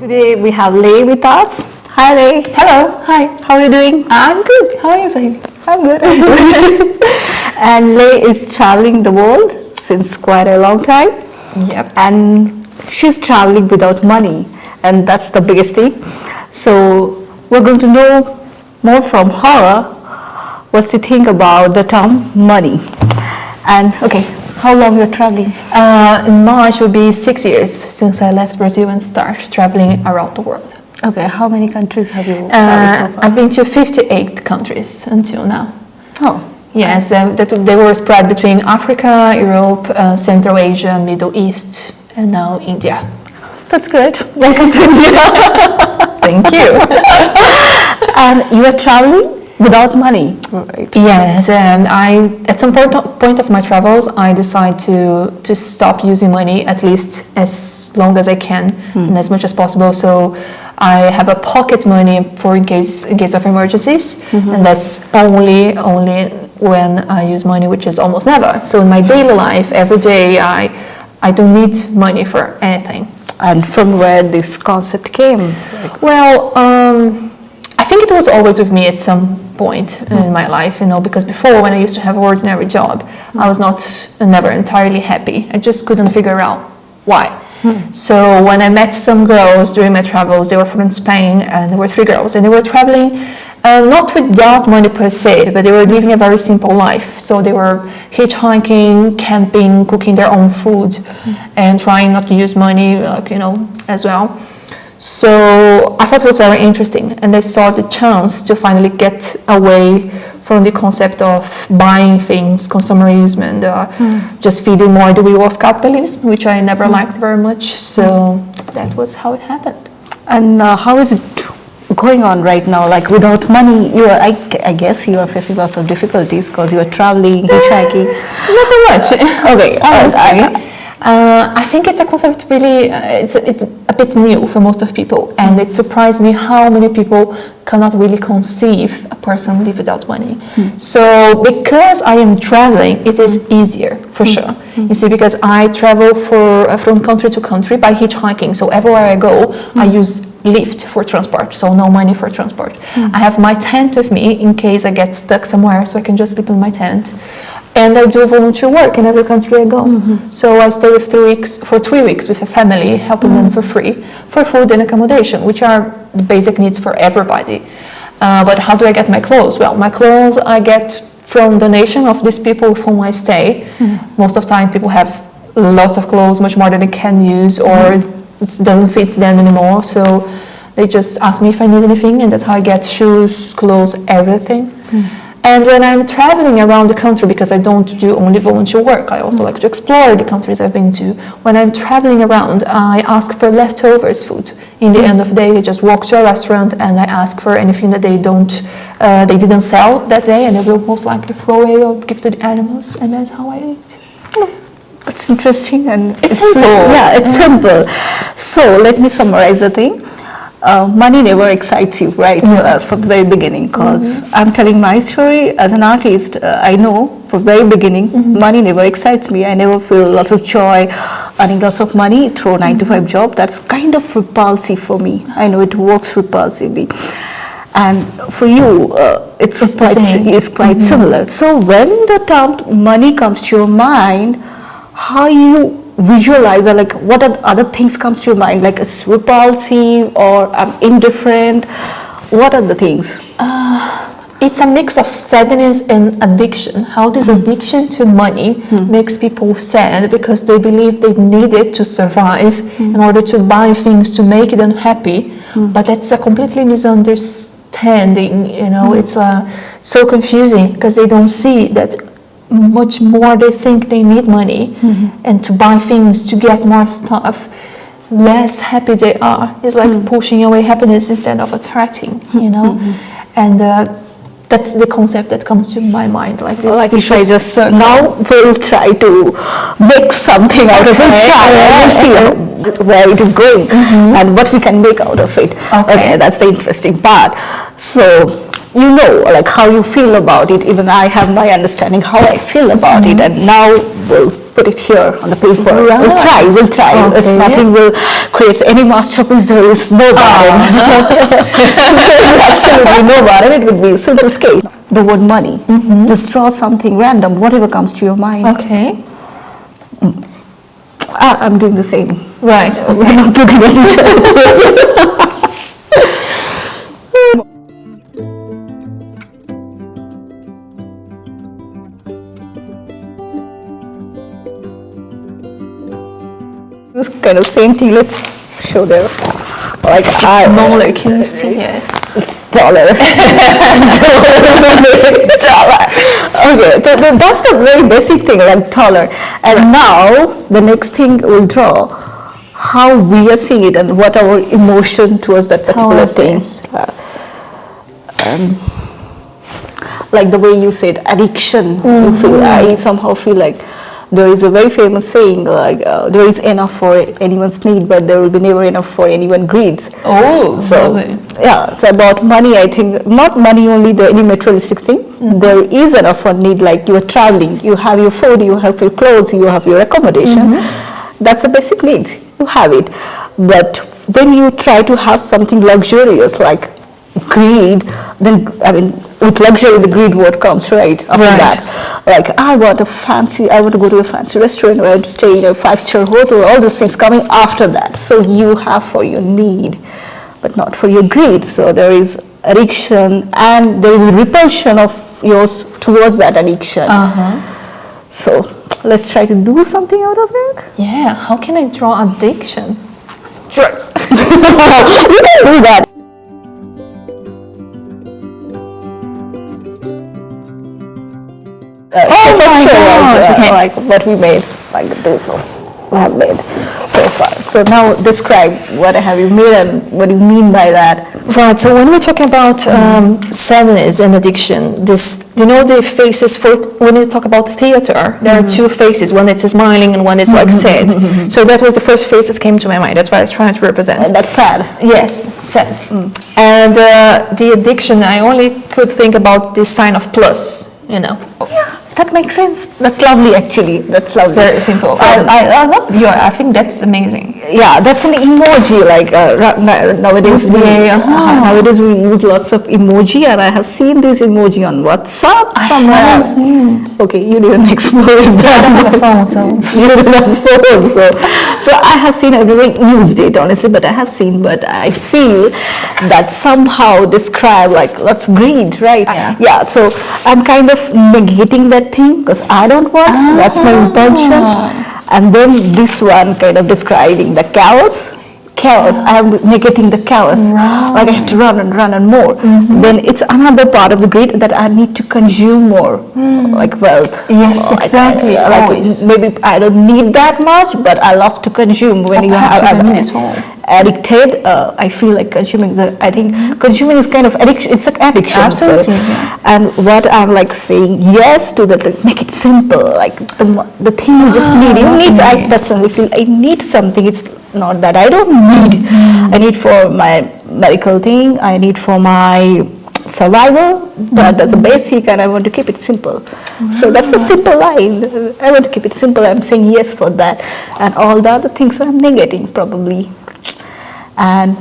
Today we have Leigh with us. Hi Leigh. Hello. Hi. How are you doing? I'm good. How are you, Sahi? I'm good. And Leigh is traveling the world since quite a long time. Yep. And she's traveling without money, and that's the biggest thing. So we're going to know more from her. What's the thing about the term money? And okay, how long you're traveling? In March will be 6 years since I left Brazil and started traveling around the world. Okay, how many countries have you traveled so far? I've been to 58 countries until now. Oh, Yes, they were spread between Africa, Europe, Central Asia, Middle East, and now India. that's great. Welcome to India. Thank you. And you are traveling without money, right? Yes, and at some point of my travels, I decide to stop using money at least as long as I can and as much as possible. So I have a pocket money for in case of emergencies, and that's only when I use money, which is almost never. So in my daily life, every day, I don't need money for anything. And from where this concept came? Well, I think it was always with me at some point in my life, because before, when I used to have an ordinary job, I was never entirely happy. I just couldn't figure out why. So when I met some girls during my travels, they were from Spain, and there were 3 girls, and they were traveling not without money per se, but they were living a very simple life. So they were hitchhiking, camping, cooking their own food, and trying not to use money, as well. So I thought it was very interesting, and I saw the chance to finally get away from the concept of buying things, consumerism, and just feeding more the wheel of capitalism, which I never liked very much. So that was how it happened. And how is it going on right now? Like without money, I guess you are facing lots of difficulties because you are traveling, hitchhiking. Not so much. Okay, Honestly. I think it's a concept really, it's a bit new for most of people, and it surprised me how many people cannot really conceive a person live without money. So because I am traveling, it is easier for sure. You see, because I travel from country to country by hitchhiking, so everywhere I go, I use Lyft for transport, so no money for transport. I have my tent with me in case I get stuck somewhere, so I can just sleep in my tent. And I do volunteer work in every country I go. So I stay for 3 weeks with a family, helping them for free, for food and accommodation, which are the basic needs for everybody. But how do I get my clothes? Well, my clothes I get from donation of these people with whom I stay. Most of the time people have lots of clothes, much more than they can use, or it doesn't fit them anymore. So they just ask me if I need anything, and that's how I get shoes, clothes, everything. And when I'm traveling around the country, because I don't do only volunteer work, I also like to explore the countries I've been to. When I'm traveling around, I ask for leftovers food. In the end of the day, I just walk to a restaurant and I ask for anything that they didn't sell that day, and they will most likely throw away or give to the animals, and that's how I eat. That's interesting, and it's simple. It's simple. So let me summarize the thing. Money never excites you, right? From the very beginning, because I'm telling my story as an artist. I know from the very beginning, money never excites me. I never feel lots of joy earning lots of money through a 9-to-5 job. That's kind of repulsive for me. I know it works repulsively. And for you, it's quite similar. So when the term money comes to your mind, how you visualize, or like what other things comes to your mind, like it's repulsive or I'm indifferent? What are the things? It's a mix of sadness and addiction. How this addiction to money makes people sad because they believe they need it to survive in order to buy things to make them happy. But that's a completely misunderstanding. It's so confusing because they don't see that much more they think they need money and to buy things to get more stuff, less happy they are. It's like pushing away happiness instead of attracting, and that's the concept that comes to my mind, like this. Like if I just now we'll try to make something out of it, and we'll see where it is going and what we can make out of it. Okay, that's the interesting part. So like how you feel about it. Even I have my understanding how I feel about it, and now we'll put it here on the paper. Right. We'll try. Okay. It's nothing will create any masterpiece. There is no burden. Absolutely no burden. It would be a simple scale. The word money. Just draw something random, whatever comes to your mind. Okay. I'm doing the same. Right. We're not looking at each other. This kind of same thing. Let's show there. Like Smaller. Can you see it? It's dollar. Dollar. Okay, that's the very basic thing, like dollar. And now the next thing we'll draw how we are seeing it and what our emotion towards that particular thing. Like the way you said, addiction. You feel. I somehow feel like there is a very famous saying like there is enough for anyone's need, but there will be never enough for anyone's greeds. Oh, so lovely. yeah. So about money, I think not money only, the any materialistic thing. There is enough for need. Like you are traveling, you have your food, you have your clothes, you have your accommodation. That's the basic needs. You have it. But when you try to have something luxurious like greed, then I mean with luxury the greed word comes right after that. Like I want to go to a fancy restaurant, or I want to stay in a 5-star hotel, all those things coming after that. So you have for your need, but not for your greed. So there is addiction and there is a repulsion of yours towards that addiction. So let's try to do something out of it. Yeah. How can I draw addiction? Drugs. You can do that. Oh my God. Okay. Like what we made, like this we have made so far. So now describe what have you made and what do you mean by that? Right. So when we're talking about sadness and addiction, the faces for when you talk about theater, there are two faces. One that's smiling and one is like sad. So that was the first face that came to my mind. That's what I was trying to represent. And that's sad. Yes, sad. And the addiction, I only could think about this sign of plus. Yeah, that makes sense. That's lovely, actually. That's lovely. Very simple. I love your. I think that's amazing. Yeah, that's an emoji. Like nowadays, nowadays we use lots of emoji, and I have seen this emoji on WhatsApp somewhere else. Okay, you didn't explore it. I don't have a phone, so You didn't have a phone, so I have seen. I haven't used it honestly, but I have seen. But I feel that somehow describe like lots of greed, right? Yeah. So I'm kind of negating that thing because I don't want. That's my impulsion. And then this one kind of describing the chaos. I am negating the chaos. Like I have to run and more. Then it's another part of the greed that I need to consume more, like wealth. Yes, exactly. Maybe I don't need that much, but I love to consume. When you have addicted, I feel like consuming. I think consuming is kind of addiction. It's like addiction. Absolutely. And what I'm like saying yes to that, like, make it simple. Like the thing you just need. You need. I personally feel I need something. It's not that I don't need. I need for my medical thing. I need for my survival. But that's a basic, and I want to keep it simple. So that's the simple line. I want to keep it simple. I'm saying yes for that, and all the other things I'm negating probably. And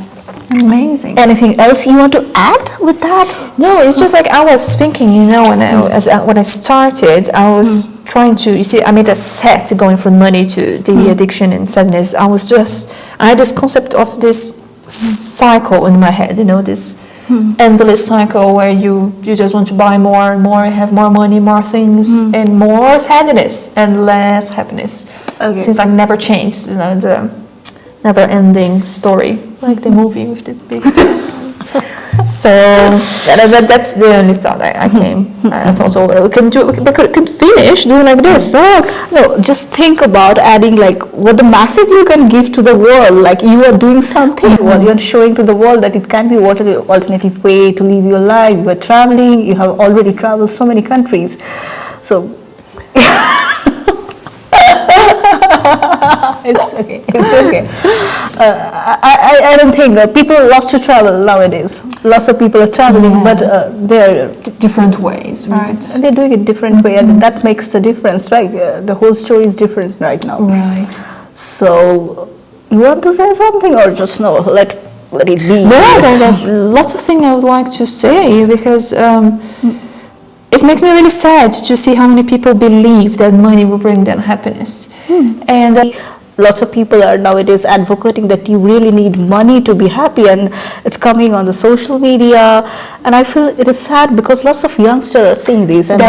amazing. Anything else you want to add with that? No, it's just like I was thinking, when I started, I was trying to, I made a set going from money to the addiction and sadness. I had this concept of this cycle in my head, this endless cycle where you just want to buy more and more, have more money, more things, and more sadness and less happiness. Okay. Since I've never changed, the never-ending story, like the movie with the big. So that's the only thought I came. I thought over. We can finish doing like this. No, just think about adding like what the message you can give to the world. Like you are doing something. You're showing to the world that it can be what an alternative way to live your life. You are traveling. You have already traveled so many countries. So. It's okay. I don't think that people love to travel nowadays. lots of people are traveling, but they're different ways, right? and they're doing it different way, and that makes the difference, right? The whole story is different right now. Right. So, you want to say something, or just no? Let it be. No, there's lots of things I would like to say, because it makes me really sad to see how many people believe that money will bring them happiness, and. Lots of people are nowadays advocating that you really need money to be happy, and it's coming on the social media, and I feel it is sad because lots of youngsters are seeing this, and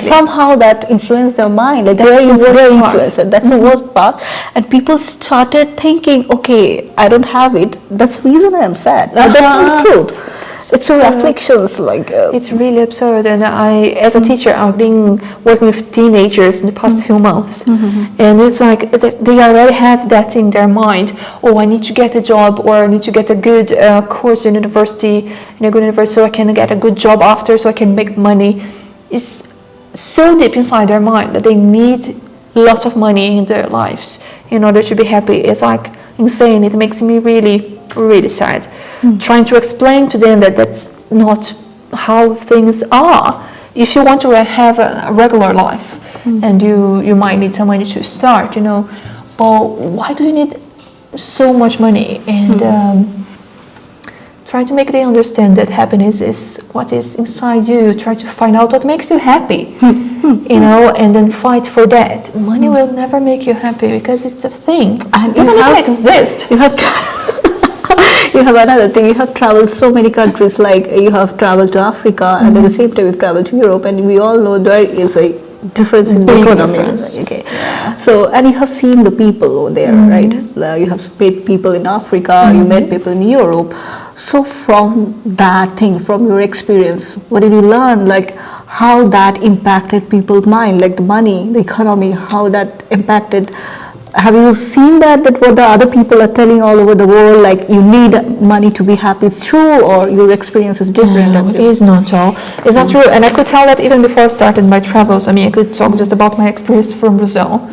somehow that influence their mind, like they're influenced. That's the worst part, and people started thinking, okay, I don't have it, that's the reason I'm sad. But that's not the truth. It's a reflections, like it's really absurd. And I, as a teacher, I've been working with teenagers in the past few months, and it's like they already have that in their mind. Oh, I need to get a job, or I need to get a good course in university, so I can get a good job after, so I can make money. It's so deep inside their mind that they need lots of money in their lives in order to be happy. It's like insane. It makes me really, really sad. Trying to explain to them that that's not how things are. If you want to have a regular life, and you might need some money to start, well, why do you need so much money? And try to make them understand that happiness is what is inside you. Try to find out what makes you happy, and then fight for that. Money will never make you happy because it's a thing. And it doesn't even exist. You have another thing, you have traveled so many countries, like you have traveled to Africa, and at the same time you've traveled to Europe, and we all know there is a difference in the economy. Okay. So, and you have seen the people over there, right? You have met people in Africa, you met people in Europe. So from that thing, from your experience, what did you learn? Like how that impacted people's mind, like the money, the economy, how that impacted. Have you seen that what the other people are telling all over the world, like you need money to be happy, it's true, or your experience is different? No, it is not all. It's not true, and I could tell that even before I started my travels. I mean, I could talk just about my experience from Brazil.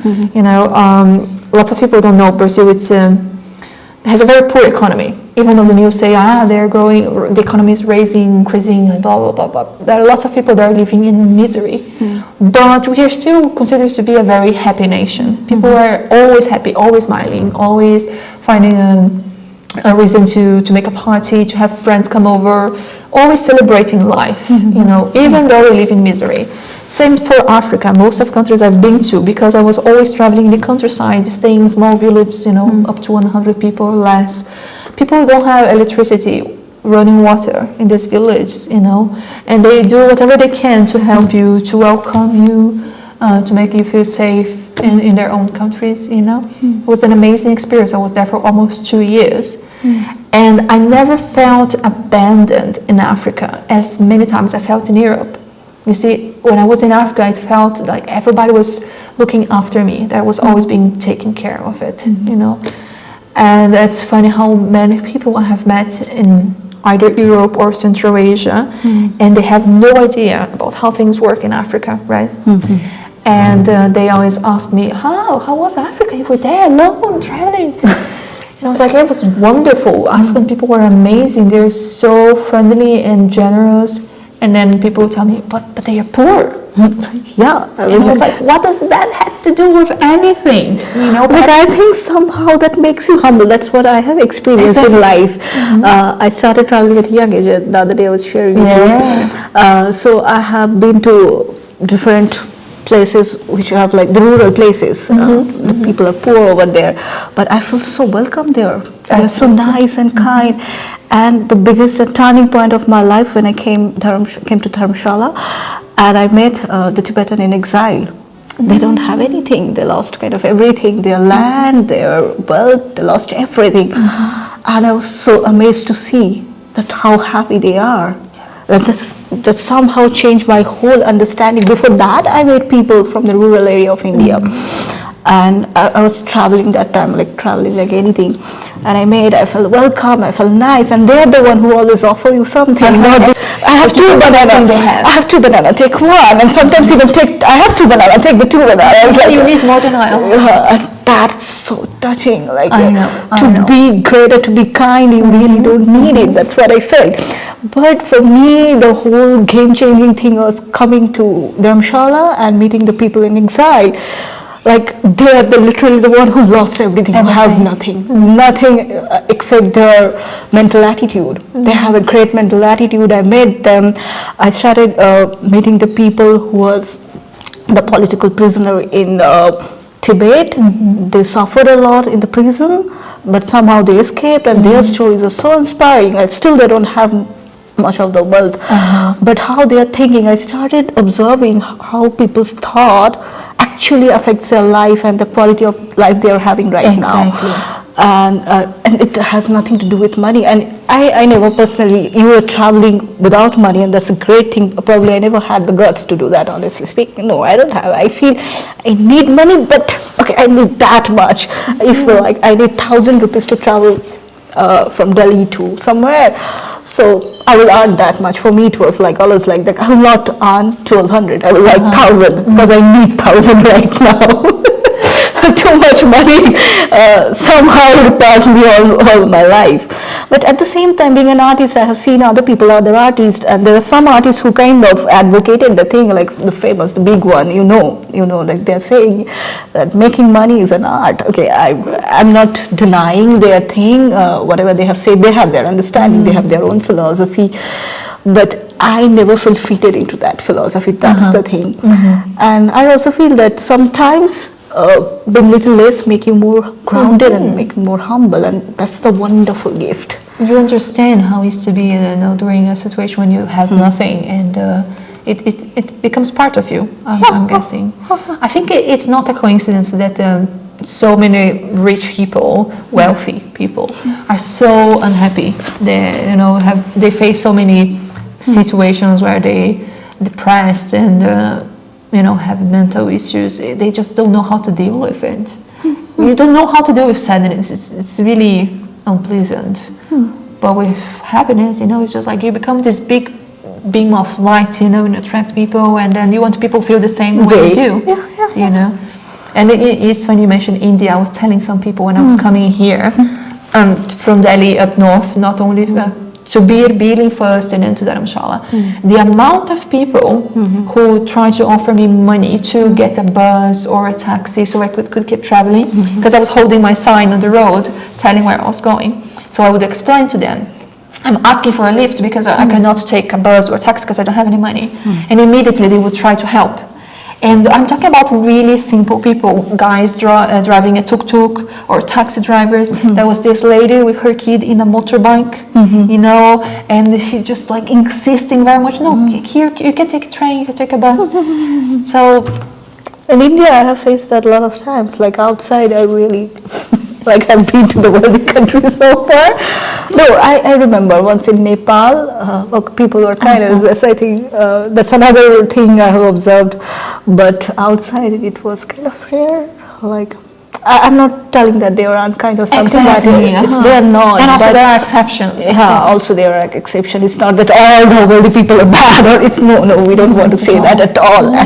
Lots of people don't know Brazil. Has a very poor economy. Even though the news say, they're growing, the economy is raising, increasing, and blah, blah, blah, blah. There are lots of people that are living in misery. But we are still considered to be a very happy nation. People are always happy, always smiling, always finding a reason to make a party, to have friends come over, always celebrating life, even though we live in misery. Same for Africa. Most of countries I've been to, because I was always traveling in the countryside, staying in small villages, up to 100 people or less. People don't have electricity, running water in this village, and they do whatever they can to help you, to welcome you, to make you feel safe in their own countries, It was an amazing experience. I was there for almost 2 years. And I never felt abandoned in Africa as many times I felt in Europe. You see, when I was in Africa, it felt like everybody was looking after me. That I was always being taken care of it, And it's funny how many people I have met in either Europe or Central Asia, and they have no idea about how things work in Africa, right? And they always ask me, how was Africa? You were there alone, traveling. And I was like, it was wonderful. African people were amazing. They're so friendly and generous. And then people tell me, but they are poor. Yeah. And I was like, what does that have to do with anything? But I think somehow that makes you humble. That's what I have experienced in life. I started traveling at a young age. The other day I was sharing with you. So I have been to different places which have like the rural places. The people are poor over there. But I feel so welcome there. They're so nice and kind. And the biggest turning point of my life when I came to Dharamshala, and I met the Tibetan in exile. They don't have anything. They lost kind of everything. Their land, their wealth, they lost everything. And I was so amazed to see that how happy they are. And that somehow changed my whole understanding. Before that, I met people from the rural area of India. And I was traveling that time, traveling like anything. And I felt welcome, I felt nice. And they're the one who always offer you something. I have two bananas. I have two bananas. Take one, and sometimes even take. I have two bananas. Take the two bananas. You need more than I. And that's so touching. Like I know. to be greater, to be kind, you really don't need it. That's what I felt. But for me, the whole game-changing thing was coming to Dharamshala and meeting the people in exile. Like they are literally the one who lost everything, who has nothing except their mental attitude. They have a great mental attitude. I met them. I started meeting the people who was the political prisoner in Tibet. They suffered a lot in the prison, but somehow they escaped, and their stories are so inspiring. Like still they don't have much of the wealth, but how they are thinking. I started observing how people's thought actually affects their life and the quality of life they are having right now. And it has nothing to do with money. And I never personally, you were traveling without money, and that's a great thing. Probably I never had the guts to do that, honestly speaking. No, I don't have. I feel I need money, but okay, I need that much. If like I need 1,000 rupees to travel from Delhi to somewhere, so I will earn that much. For me, it was like always like that. I will not earn 1,200. I will like 1,000 because I need 1,000 right now. Too much money somehow repairs me all my life. But at the same time, being an artist, I have seen other artists, and there are some artists who kind of advocated the thing, like the famous, the big one, like they're saying that making money is an art. Okay, I'm not denying their thing, whatever they have said, they have their understanding, they have their own philosophy, but I never feel fitted into that philosophy. That's the thing. And I also feel that sometimes being little less make you more grounded and make you more humble, and that's the wonderful gift. You understand how it used to be during a situation when you had nothing, and it becomes part of you, I'm guessing. I think it's not a coincidence that so many rich people, wealthy people, are so unhappy. They face so many situations where they depressed and have mental issues. They just don't know how to deal with it. You don't know how to deal with sadness. It's really unpleasant. But with happiness, it's just like you become this big beam of light, and attract people, and then you want people to feel the same way as you. And it's when you mentioned India, I was telling some people when I was coming here from Delhi up north, not only to Billing first and then to Dharamshala. The amount of people who try to offer me money to get a bus or a taxi so I could keep traveling, because I was holding my sign on the road telling where I was going. So I would explain to them, I'm asking for a lift because I cannot take a bus or a taxi because I don't have any money. And immediately they would try to help. And I'm talking about really simple people, guys driving a tuk-tuk or taxi drivers. There was this lady with her kid in a motorbike, and she just like insisting very much, no, here you can take a train, you can take a bus. So in India, I have faced that a lot of times. Like outside, I really like I've been to the wealthy country so far. No, I remember once in Nepal, people were kind of this. I think that's another thing I have observed. But outside, it was kind of rare. Like I'm not telling that they are unkind or something. Exactly. They are not. And also there are exceptions. Yeah, also there are exceptions. It's not that all the wealthy people are bad, or it's no. We don't want to say that at all. No.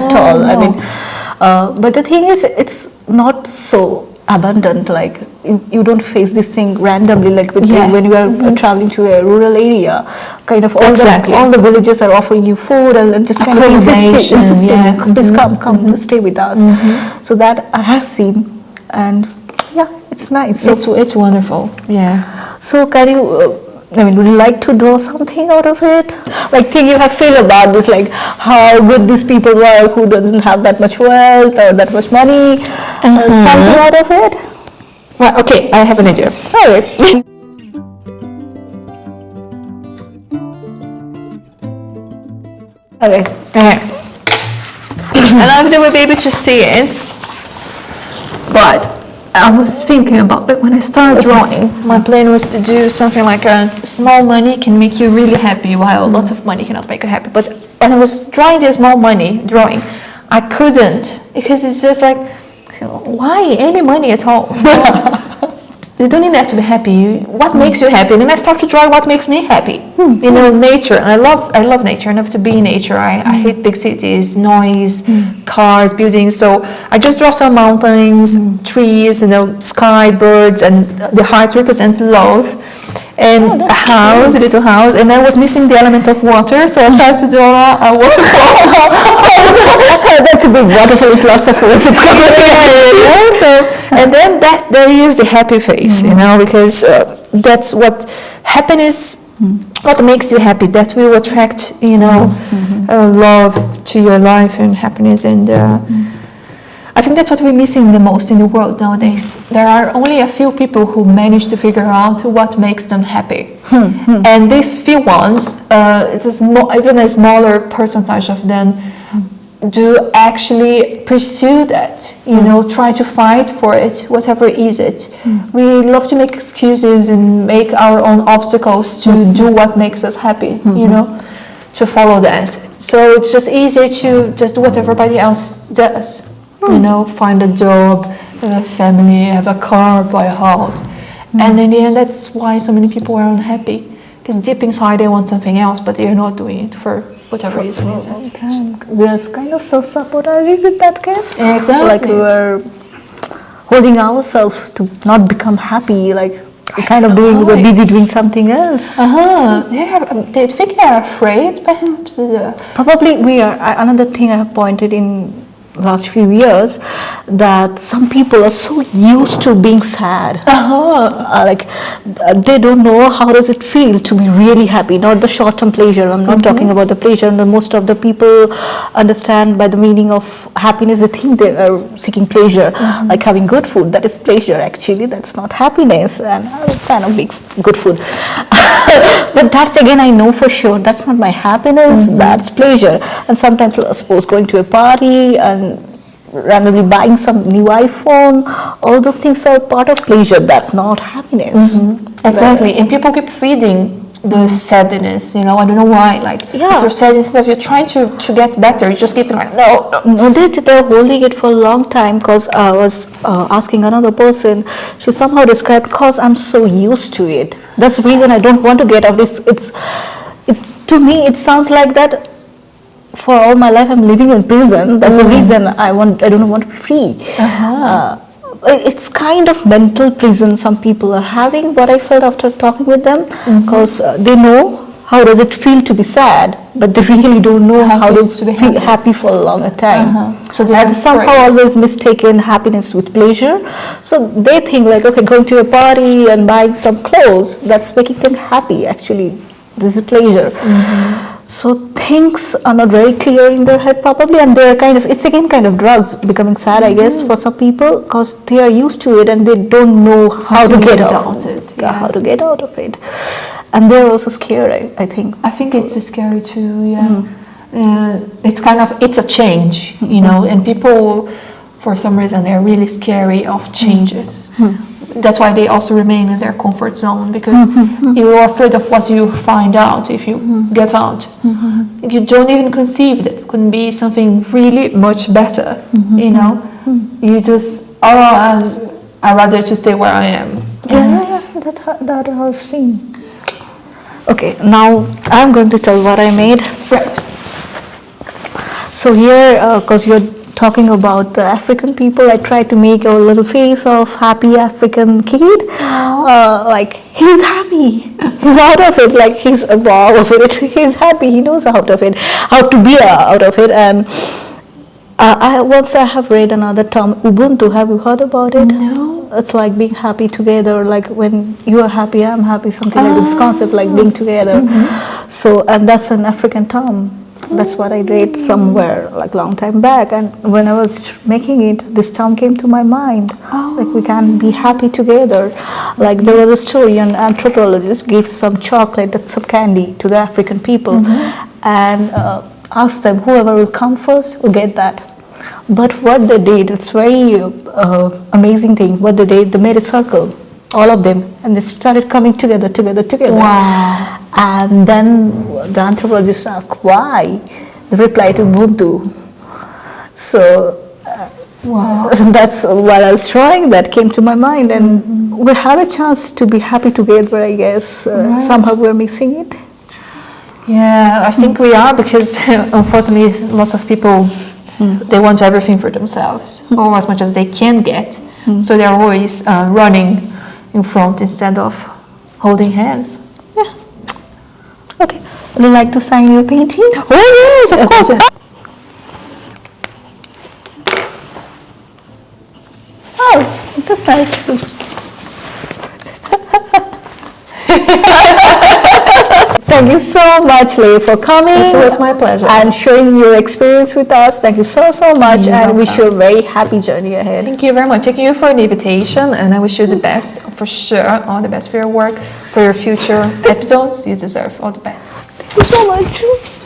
I mean, but the thing is, it's not so abundant. Like you don't face this thing randomly, like when you are traveling to a rural area, kind of all the villages are offering you food and just kind of insisting, please come stay with us. So that I have seen, and it's nice. So it's wonderful. So can you would you like to draw something out of it? Like thing you have feel about this, like how good these people were who doesn't have that much wealth or that much money, something out of it? Well, okay, I have an idea. All right. Okay. I don't know if they will be able to see it, but I was thinking about it when I started drawing. My plan was to do something like a small money can make you really happy, while lots of money cannot make you happy. But when I was drawing the small money drawing, I couldn't, because it's just like, why any money at all? You don't need that to be happy. What makes you happy? And then I start to draw what makes me happy. You know, nature. And I love nature. I love to be in nature. I hate big cities, noise, cars, buildings. So I just draw some mountains, trees, you know, sky, birds, and the hearts represent love. And a house, a little house, and I was missing the element of water, so I started to draw a waterfall. That's a big waterfall philosopher. And then there is the happy face, you know, because that's what happiness, what makes you happy, that will attract, you know, love to your life and happiness. And I think that's what we're missing the most in the world nowadays. There are only a few people who manage to figure out what makes them happy. And these few ones, even a smaller percentage of them do actually pursue that, you know, try to fight for it, whatever is it. We love to make excuses and make our own obstacles to do what makes us happy, you know, to follow that. So it's just easier to just do what everybody else does. You know, find a job, have a family, have a car, buy a house. And in the end, that's why so many people are unhappy. Because deep inside they want something else, but they're not doing it for whatever reason is it. We are kind of self-sabotaging with that case. Exactly. Like we were holding ourselves to not become happy, like we're busy doing something else. They think they're afraid, perhaps. Probably we are. Another thing I have pointed in last few years, that some people are so used to being sad, like they don't know how does it feel to be really happy, not the short-term pleasure. I'm not talking about the pleasure, and most of the people understand by the meaning of happiness, they think they are seeking pleasure, like having good food, that is pleasure. Actually that's not happiness, and I'm a fan of good food. But that's, again, I know for sure that's not my happiness, that's pleasure. And sometimes, suppose going to a party and randomly buying some new iPhone, all those things are part of pleasure, that's not happiness. Exactly. And people keep feeding the sadness, you know, I don't know why, like, if you're sad, instead of you're trying to get better, you just keep like, no, they're holding it for a long time. Because I was asking another person, she somehow described, because I'm so used to it, that's the reason I don't want to get out. It's to me it sounds like that for all my life I'm living in prison. That's the reason I don't want to be free. It's kind of mental prison some people are having, what I felt after talking with them, because they know how does it feel to be sad, but they really don't know how to be happy for a longer time. So they have somehow always mistaken happiness with pleasure. So they think like, okay, going to a party and buying some clothes, that's making them happy. Actually, this is pleasure. So things are not very clear in their head probably, and they're it's again kind of drugs, becoming sad, I guess, for some people, because they are used to it and they don't know how to get out of it. How to get out of it. And they're also scared, I think. I think it's scary too, it's a change, you know, and people, for some reason, they're really scary of changes. That's why they also remain in their comfort zone, because you're afraid of what you find out if you get out. You don't even conceive that it can be something really much better, you know. You just, I'd rather to stay where I am. That I've seen. Okay, now I'm going to tell what I made. Right. So here, because you're talking about the African people, I tried to make a little face of happy African kid. Like, he's happy, he's out of it, like he's above of it, he's happy, he knows how to be out of it. And I have read another term, Ubuntu. Have you heard about it? No. It's like being happy together, like when you are happy, I'm happy, something like this concept, like being together. So, and that's an African term. That's what I read somewhere like long time back, and when I was making it, this term came to my mind. Like we can be happy together. Like there was a story, an anthropologist gave some chocolate and some candy to the African people, and asked them whoever will come first will get that. But what they did, it's very amazing thing. What they did, they made a circle, all of them, and they started coming together. Wow. And then the anthropologist asked why. They replied Ubuntu. So Wow. That's what I was drawing, that came to my mind, and we had a chance to be happy together, I guess. Right. Somehow we're missing it. Yeah, I think we are, because unfortunately lots of people, they want everything for themselves, or as much as they can get. So they're always running in front instead of holding hands. Yeah. Okay. Would you like to sign your painting? Oh yes, of course. Oh, that's nice. Thank you so much, Leigh, for coming. It was my pleasure. And sharing your experience with us. Thank you so much, You're and wish you a welcome. very happy journey ahead. Thank you very much. Thank you for the invitation, and I wish you the best, for sure, all the best for your work, for your future episodes. You deserve all the best. Thank you so much.